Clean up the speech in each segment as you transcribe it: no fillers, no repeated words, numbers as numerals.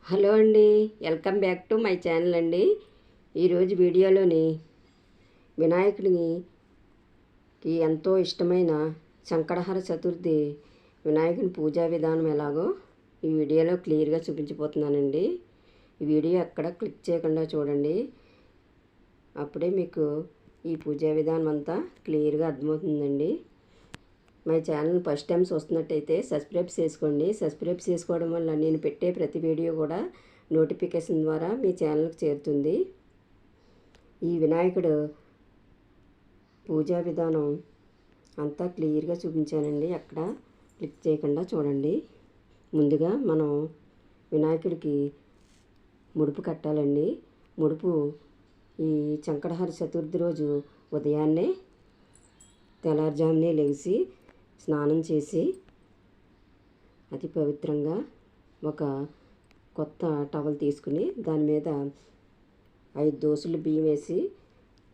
Hello అండి, welcome back to my channel అండి. ఈరోజు వీడియోలోని వినాయకుడికి ఎంతో ఇష్టమైన సంకటహర చతుర్థి వినాయకుని పూజా విధానం ఎలాగో ఈ వీడియోలో క్లియర్గా చూపించబోతున్నానండి. ఈ వీడియో ఎక్కడ క్లిక్ చేయకుండా చూడండి, అప్పుడే మీకు ఈ పూజా విధానం అంతా క్లియర్గా అర్థమవుతుందండి. మై ఛానల్ ఫస్ట్ టైం చూస్తున్నట్టయితే సబ్స్క్రైబ్ చేసుకోండి. సబ్స్క్రైబ్ చేసుకోవడం వల్ల నేను పెట్టే ప్రతి వీడియో కూడా నోటిఫికేషన్ ద్వారా మీ ఛానల్కి చేరుతుంది. ఈ వినాయకుడు పూజా విధానం అంతా క్లియర్గా చూపించానండి, అక్కడ క్లిక్ చేయకుండా చూడండి. ముందుగా మనం వినాయకుడికి ముడుపు కట్టాలండి. ముడుపు ఈ సంకటహర చతుర్థి రోజు ఉదయాన్నే తెల్లారుజామునే లేచి స్నానం చేసి అతి పవిత్రంగా ఒక కొత్త టవల్ తీసుకుని దాని మీద 5 దోసులు బియ్యం వేసి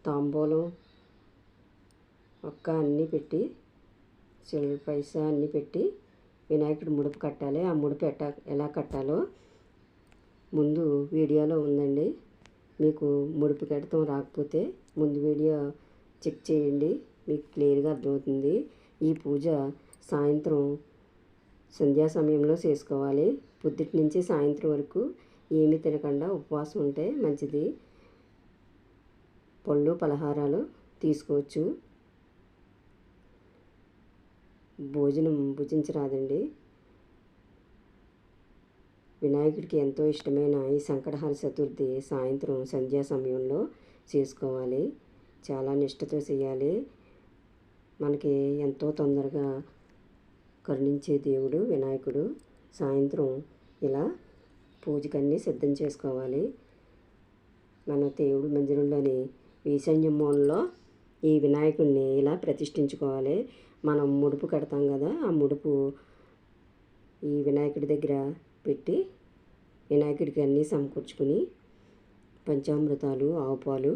తాంబూలం ఒక్క అన్నీ పెట్టి చిల్లర పైసా అన్నీ పెట్టి వినాయకుడు ముడుపు కట్టాలి. ఆ ముడుపు ఎలా కట్టాలో ముందు వీడియోలో ఉందండి. మీకు ముడుపు కట్టడం రాకపోతే ముందు వీడియో చెక్ చేయండి, మీకు క్లియర్గా అర్థమవుతుంది. ఈ పూజ సాయంత్రం సంధ్యా సమయంలో చేసుకోవాలి. పొద్దుటి నుంచి సాయంత్రం వరకు ఏమీ తినకుండా ఉపవాసం ఉంటే మంచిది. పళ్ళు పలహారాలు తీసుకోవచ్చు, భోజనం భుజించరాదండి. వినాయకుడికి ఎంతో ఇష్టమైన ఈ సంకటహర చతుర్థి సాయంత్రం సంధ్యా సమయంలో చేసుకోవాలి. చాలా నిష్ఠతో చేయాలి. మనకి ఎంతో తొందరగా కరుణించే దేవుడు వినాయకుడు. సాయంత్రం ఇలా పూజకన్నీ సిద్ధం చేసుకోవాలి. మన దేవుడు మందిరంలోని ఈశాన్య మూలలో ఈ వినాయకుడిని ఇలా ప్రతిష్ఠించుకోవాలి. మనం ముడుపు కడతాం కదా, ఆ ముడుపు ఈ వినాయకుడి దగ్గర పెట్టి వినాయకుడికి అన్నీ సమకూర్చుకుని పంచామృతాలు ఆవు పాలు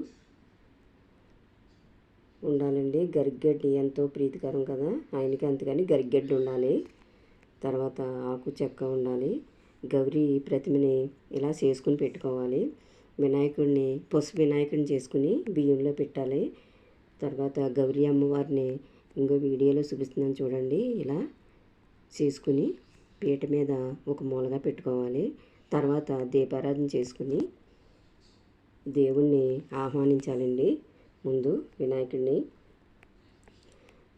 ఉండాలండి. గరిగడ్డి ఎంతో ప్రీతికరం కదా ఆయనకి, అందుకని గరిగడ్డి ఉండాలి. తర్వాత ఆకు చెక్క ఉండాలి. గౌరీ ప్రతిమని ఇలా చేసుకుని పెట్టుకోవాలి. వినాయకుడిని పసుపు వినాయకుడిని చేసుకుని బియ్యంలో పెట్టాలి. తర్వాత గౌరీ అమ్మవారిని ఇంకో వీడియోలో చూపిస్తున్నాను చూడండి. ఇలా చేసుకుని పీట మీద ఒక మూలగా పెట్టుకోవాలి. తర్వాత దీపారాధన చేసుకుని దేవుణ్ణి ఆహ్వానించాలండి. ముందు వినాయకుడిని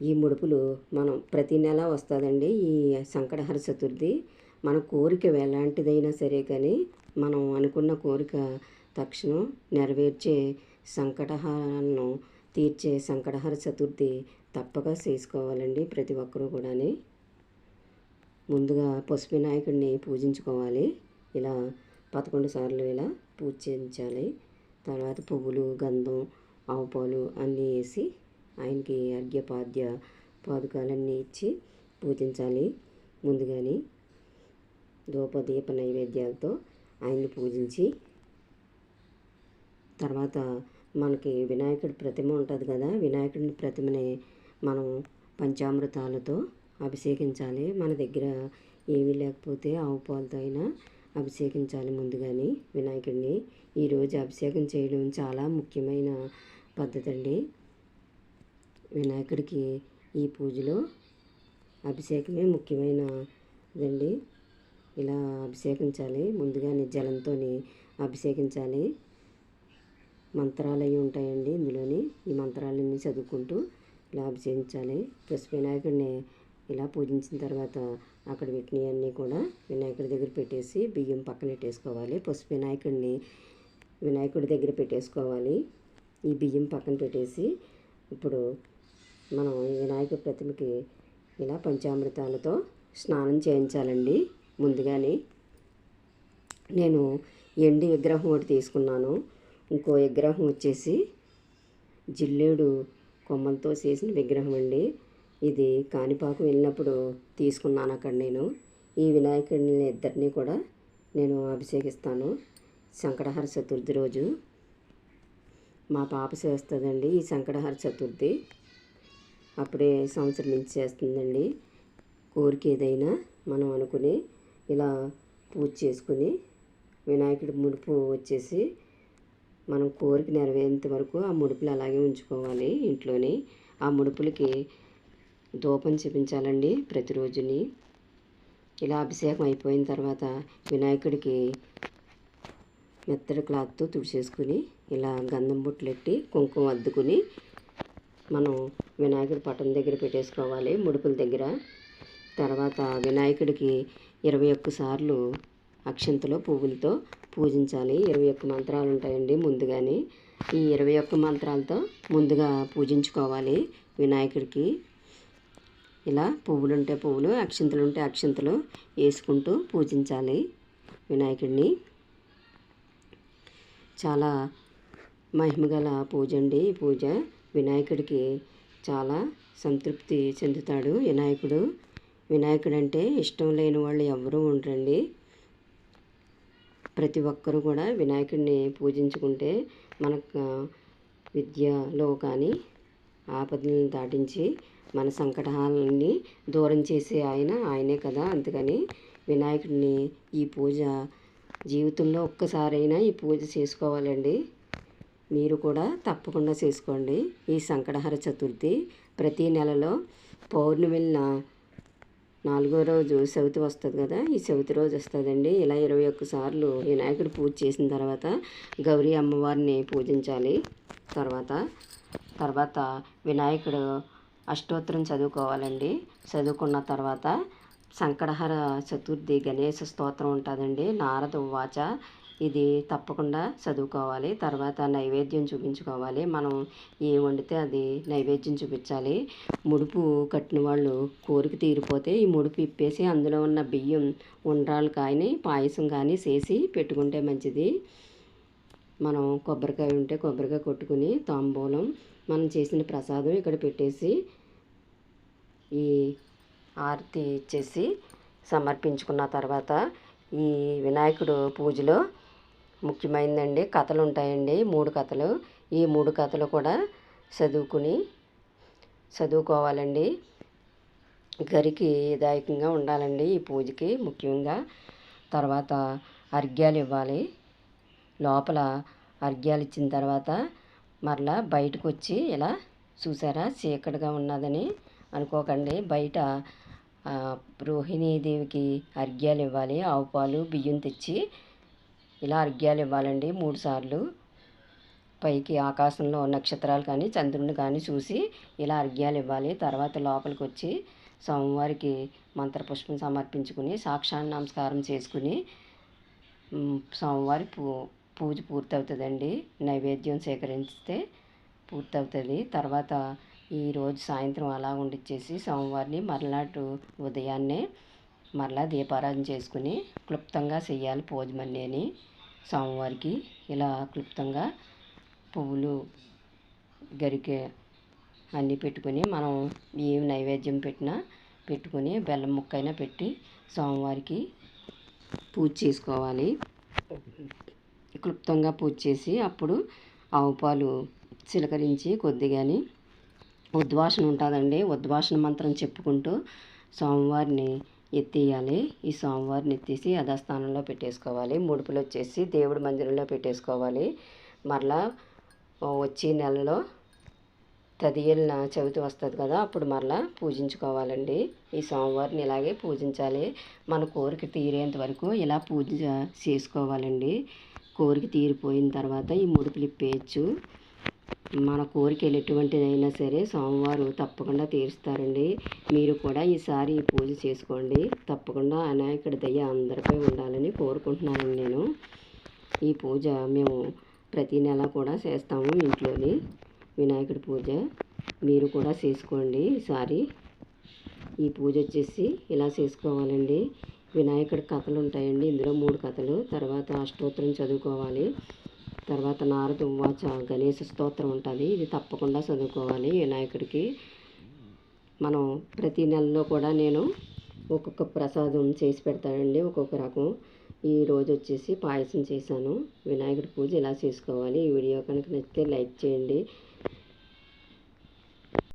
ఈ ముడుపులు మనం ప్రతి నెల వస్తుందండి. ఈ సంకటహర చతుర్థి మన కోరిక ఎలాంటిదైనా సరే కానీ మనం అనుకున్న కోరిక తక్షణం నెరవేర్చే సంకటహారాలను తీర్చే సంకటహర చతుర్థి తప్పక చేసుకోవాలండి ప్రతి ఒక్కరూ కూడా. ముందుగా పసుపు వినాయకుడిని పూజించుకోవాలి. ఇలా 11 సార్లు ఇలా పూజ చేయించాలి. తర్వాత పువ్వులు గంధం ఆవు పాలు అన్నీ వేసి ఆయనకి అర్ఘ్యపాద్య పాదుకాలన్నీ ఇచ్చి పూజించాలి. ముందుగానే ధూపదీప నైవేద్యాలతో ఆయన్ని పూజించి తర్వాత మనకి వినాయకుడి ప్రతిమ ఉంటుంది కదా, వినాయకుడి ప్రతిమని మనం పంచామృతాలతో అభిషేకించాలి. మన దగ్గర ఏమీ లేకపోతే ఆవు పాలతో అయినా అభిషేకించాలి. ముందుగానే వినాయకుడిని ఈరోజు అభిషేకం చేయడం చాలా ముఖ్యమైన పద్ధతి అండి. వినాయకుడికి ఈ పూజలో అభిషేకమే ముఖ్యమైనదండి. ఇలా అభిషేకించాలి. ముందుగానే జలంతో అభిషేకించాలి. మంత్రాలు అవి ఉంటాయండి ఇందులోని, ఈ మంత్రాలన్నీ చదువుకుంటూ ఇలా అభిషేకించాలి. పసుపు వినాయకుడిని ఇలా పూజించిన తర్వాత అక్కడ పెట్టినవన్నీ కూడా వినాయకుడి దగ్గర పెట్టేసి బియ్యం పక్కన పెట్టేసుకోవాలి. పసుపు వినాయకుడిని వినాయకుడి దగ్గర పెట్టేసుకోవాలి. ఈ బియ్యం పక్కన పెట్టేసి ఇప్పుడు మనం ఈ వినాయక ప్రతిమకి ఇలా పంచామృతాలతో స్నానం చేయించాలండి. ముందుగానే నేను ఎండి విగ్రహం ఒకటి తీసుకున్నాను. ఇంకో విగ్రహం వచ్చేసి జిల్లేడు కొమ్మలతో చేసిన విగ్రహం అండి. ఇది కాణిపాకం వెళ్ళినప్పుడు తీసుకున్నాను అక్కడ నేను. ఈ వినాయకుడిని ఇద్దరిని కూడా నేను అభిషేకిస్తాను సంకటహర చతుర్థి రోజు. మా పాప చేస్తుందండి ఈ సంకటహర చతుర్థి, అప్పుడే సంవత్సరం నుంచి చేస్తుందండి. కోరిక ఏదైనా మనం అనుకుని ఇలా పూజ చేసుకుని వినాయకుడి ముడుపు వచ్చేసి మనం కోరిక నెరవేరేంత వరకు ఆ ముడుపులు అలాగే ఉంచుకోవాలి ఇంట్లోని. ఆ ముడుపులకి ధూపం చూపించాలండి ప్రతిరోజుని. ఇలా అభిషేకం అయిపోయిన తర్వాత వినాయకుడికి మెత్తడి క్లాత్తో తుడిచేసుకుని ఇలా గంధం బొట్లెట్టి కుంకుమ అద్దుకుని మనం వినాయకుడి పటం దగ్గర పెట్టేసుకోవాలి ముడుపుల దగ్గర. తర్వాత వినాయకుడికి 21 సార్లు అక్షంతలో పువ్వులతో పూజించాలి. 21 మంత్రాలు ఉంటాయండి ముందుగానే. ఈ 21 మంత్రాలతో ముందుగా పూజించుకోవాలి వినాయకుడికి. ఇలా పువ్వులుంటే పువ్వులు, అక్షింతలు ఉంటే అక్షింతలు వేసుకుంటూ పూజించాలి వినాయకుడిని. చాలా మహిమగల పూజ అండి ఈ పూజ. వినాయకుడికి చాలా సంతృప్తి చెందుతాడు వినాయకుడు. వినాయకుడు అంటే ఇష్టం లేని వాళ్ళు ఎవరూ ఉండరండి. ప్రతి ఒక్కరూ కూడా వినాయకుడిని పూజించుకుంటే మనకు విద్యలో కానీ ఆపదలను దాటించి మన సంకటాలని దూరం చేసే ఆయనే కదా. అందుకని వినాయకుడిని ఈ పూజ జీవితంలో ఒక్కసారైనా ఈ పూజ చేసుకోవాలండి. మీరు కూడా తప్పకుండా చేసుకోండి. ఈ సంకటహర చతుర్థి ప్రతి నెలలో పౌర్ణమిన 4వ రోజు చవితి వస్తుంది కదా, ఈ చవితి రోజు వస్తుందండి. ఇలా 21 సార్లు వినాయకుడు పూజ చేసిన తర్వాత గౌరీ అమ్మవారిని పూజించాలి. తర్వాత వినాయకుడు అష్టోత్తరం చదువుకోవాలండి. చదువుకున్న తర్వాత సంకటహర చతుర్థి గణేశ స్తోత్రం ఉంటుందండి. నారద ఉవాచ ఇది తప్పకుండా చదువుకోవాలి. తర్వాత నైవేద్యం చూపించుకోవాలి. మనం ఏ వండితే అది నైవేద్యం చూపించాలి. ముడుపు కట్టిన వాళ్ళు కోరిక తీరిపోతే ఈ ముడుపు ఇప్పేసి అందులో ఉన్న బియ్యం ఉండ్రాలు కానీ పాయసం కానీ చేసి పెట్టుకుంటే మంచిది. మనం కొబ్బరికాయ ఉంటే కొబ్బరికాయ కొట్టుకుని తాంబూలం మనం చేసిన ప్రసాదం ఇక్కడ పెట్టేసి ఈ ఆరతి ఇచ్చేసి సమర్పించుకున్న తర్వాత ఈ వినాయకుడు పూజలో ముఖ్యమైనదండి కథలు ఉంటాయండి. 3 కథలు. ఈ 3 కథలు కూడా చదువుకోవాలండి. గరికి దాయకంగా ఉండాలండి ఈ పూజకి ముఖ్యంగా. తర్వాత అర్ఘ్యాలు ఇవ్వాలి. లోపల అర్ఘ్యాలు ఇచ్చిన తర్వాత మరలా బయటకు వచ్చి ఇలా చూసారా చీకటిగా ఉన్నదని అనుకోకండి. బయట రోహిణీదేవికి అర్ఘ్యాలు ఇవ్వాలి. ఆవు పాలు బియ్యం తెచ్చి ఇలా అర్ఘ్యాలు ఇవ్వాలండి 3 సార్లు. పైకి ఆకాశంలో నక్షత్రాలు కానీ చంద్రుని కానీ చూసి ఇలా అర్ఘ్యాలు ఇవ్వాలి. తర్వాత లోపలికి వచ్చి స్వామివారికి మంత్రపుష్పం సమర్పించుకుని సాక్షాత్ నమస్కారం చేసుకుని స్వామివారి పూజ పూర్తవుతుందండి. నైవేద్యం సేకరిస్తే పూర్తవుతుంది. తర్వాత ఈరోజు సాయంత్రం అలా ఉండిచ్చేసి స్వామివారిని మర్నాడు ఉదయాన్నే మరలా దీపారాధన చేసుకుని క్లుప్తంగా చెయ్యాలి పూజమనేని స్వామివారికి. ఇలా క్లుప్తంగా పువ్వులు గరికె అన్నీ పెట్టుకుని మనం ఏం నైవేద్యం పెట్టినా పెట్టుకుని బెల్లం ముక్కైనా పెట్టి స్వామివారికి పూజ చేసుకోవాలి. క్లుప్తంగా పూజ చేసి అప్పుడు ఆవు పాలు చిలకరించి కొద్దిగాని ఉద్వాసన ఉంటుందండి. ఉద్వాసన మంత్రం చెప్పుకుంటూ స్వామివారిని ఎత్తేయాలి. ఈ స్వామివారిని ఎత్తేసి యథాస్థానంలో పెట్టేసుకోవాలి. ముడుపులు వచ్చేసి దేవుడి మందిరంలో పెట్టేసుకోవాలి. మరలా వచ్చే నెలలో తదియలిన చవితి వస్తుంది కదా, అప్పుడు మరలా పూజించుకోవాలండి. ఈ స్వామివారిని ఇలాగే పూజించాలి. మన కోరిక తీరేంత వరకు ఇలా పూజ చేసుకోవాలండి. కోరిక తీరిపోయిన తర్వాత ఈ ముడుపులు ఇప్పేయచ్చు. మన కోరికలు ఎటువంటిదైనా సరే స్వామివారు తప్పకుండా తీరుస్తారండి. మీరు కూడా ఈసారి ఈ పూజ చేసుకోండి. తప్పకుండా వినాయకుడి దయ అందరిపై ఉండాలని కోరుకుంటున్నాను నేను. ఈ పూజ మేము ప్రతి నెల కూడా చేస్తాము ఇంట్లోని వినాయకుడి పూజ. మీరు కూడా చేసుకోండి ఈసారి. ఈ పూజ వచ్చేసి ఇలా చేసుకోవాలండి. వినాయకుడి కథలు ఉంటాయండి. ఇందులో 3 కథలు. తర్వాత అష్టోత్తరం చదువుకోవాలి. తర్వాత నారద ఉవాచ గణేశ స్తోత్రం ఉంటుంది. ఇది తప్పకుండా చదువుకోవాలి వినాయకుడికి. మనం ప్రతి నెలలో కూడా నేను ఒక్కొక్క ప్రసాదం చేసి పెడతానండి, ఒక్కొక్క రకం. ఈ రోజు వచ్చేసి పాయసం చేశాను. వినాయకుడి పూజ ఇలా చేసుకోవాలి. ఈ వీడియో కనుక నచ్చితే లైక్ చేయండి.